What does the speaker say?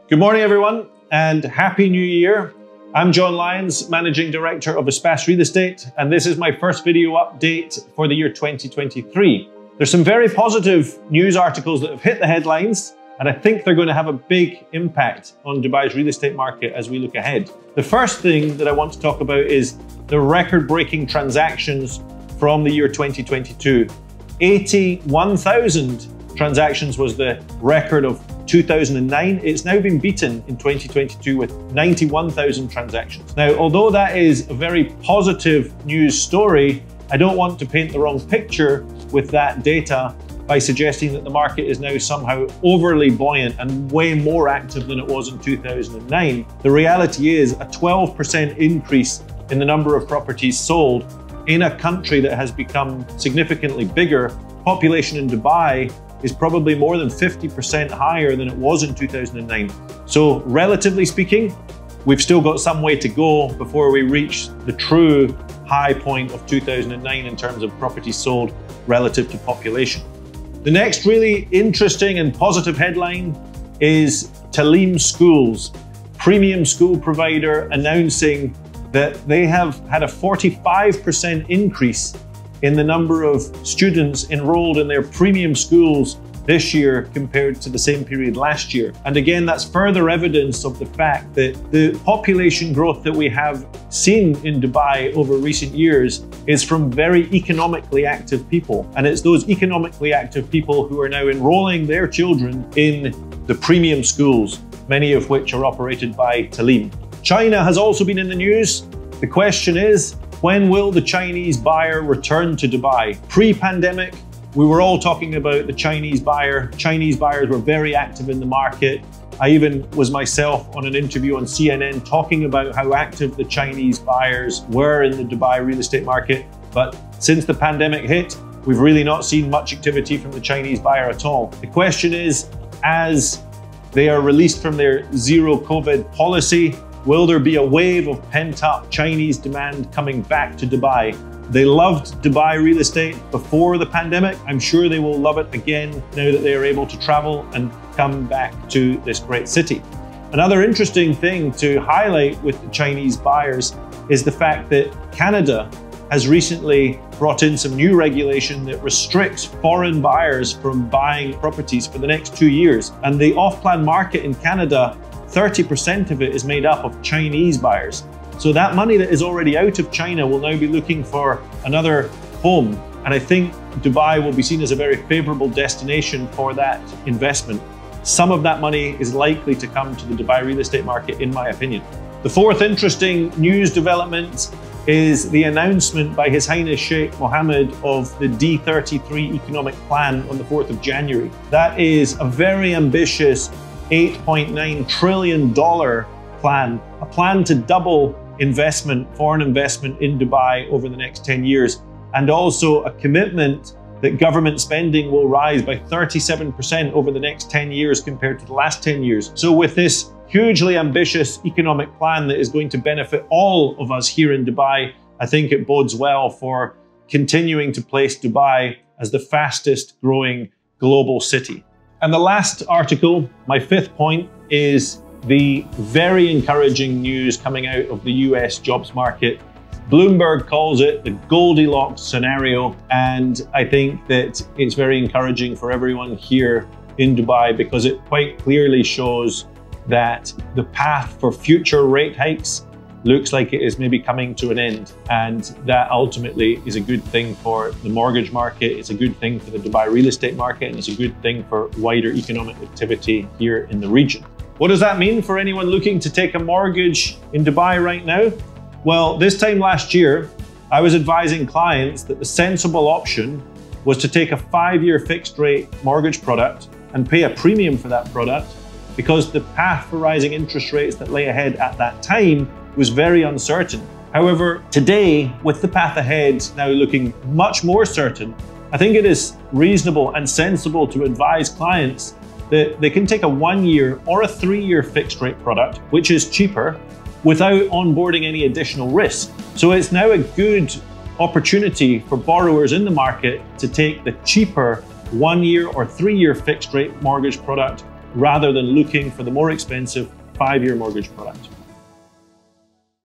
Good morning, everyone, and Happy New Year. I'm John Lyons, Managing Director of Espace Real Estate, and this is my first video update for the year 2023. There's some very positive news articles that have hit the headlines, and I think they're going to have a big impact on Dubai's real estate market as we look ahead. The first thing that I want to talk about is the record-breaking transactions from the year 2022. 81,000 transactions was the record of 2009. It's now been beaten in 2022 with 91,000 transactions. Now, although that is a very positive news story, I don't want to paint the wrong picture with that data by suggesting that the market is now somehow overly buoyant and way more active than it was in 2009. The reality is a 12% increase in the number of properties sold in a country that has become significantly bigger. Population in Dubai is probably more than 50% higher than it was in 2009. So relatively speaking, we've still got some way to go before we reach the true high point of 2009 in terms of properties sold relative to population. The next really interesting and positive headline is Taleem Schools, premium school provider, announcing that they have had a 45% increase in the number of students enrolled in their premium schools this year compared to the same period last year. And again, that's further evidence of the fact that the population growth that we have seen in Dubai over recent years is from very economically active people. And it's those economically active people who are now enrolling their children in the premium schools, many of which are operated by Taleem. China has also been in the news. The question is, when will the Chinese buyer return to Dubai? Pre-pandemic, we were all talking about the Chinese buyer. Chinese buyers were very active in the market. I even was myself on an interview on CNN talking about how active the Chinese buyers were in the Dubai real estate market. But since the pandemic hit, we've really not seen much activity from the Chinese buyer at all. The question is, as they are released from their zero COVID policy, will there be a wave of pent-up Chinese demand coming back to Dubai? They loved Dubai real estate before the pandemic. I'm sure they will love it again now that they are able to travel and come back to this great city. Another interesting thing to highlight with the Chinese buyers is the fact that Canada has recently brought in some new regulation that restricts foreign buyers from buying properties for the next 2 years. And the off-plan market in Canada, 30% of it is made up of Chinese buyers. So that money that is already out of China will now be looking for another home. And I think Dubai will be seen as a very favorable destination for that investment. Some of that money is likely to come to the Dubai real estate market, in my opinion. The fourth interesting news development is the announcement by His Highness Sheikh Mohammed of the D33 Economic Plan on the 4th of January. That is a very ambitious $8.9 trillion plan, a plan to double foreign investment in Dubai over the next 10 years, and also a commitment that government spending will rise by 37% over the next 10 years compared to the last 10 years. So with this hugely ambitious economic plan that is going to benefit all of us here in Dubai, I think it bodes well for continuing to place Dubai as the fastest growing global city. And the last article, my fifth point, is the very encouraging news coming out of the US jobs market. Bloomberg calls it the Goldilocks scenario, and I think that it's very encouraging for everyone here in Dubai because it quite clearly shows that the path for future rate hikes looks like it is maybe coming to an end, and that ultimately is a good thing for the mortgage market, it's a good thing for the Dubai real estate market, and it's a good thing for wider economic activity here in the region. What does that mean for anyone looking to take a mortgage in Dubai right now? Well, this time last year, I was advising clients that the sensible option was to take a 5-year fixed rate mortgage product and pay a premium for that product because the path for rising interest rates that lay ahead at that time was very uncertain. However, today, with the path ahead now looking much more certain, I think it is reasonable and sensible to advise clients that they can take a 1-year or a 3-year fixed rate product, which is cheaper, without onboarding any additional risk. So it's now a good opportunity for borrowers in the market to take the cheaper 1-year or 3-year fixed rate mortgage product rather than looking for the more expensive 5-year mortgage product.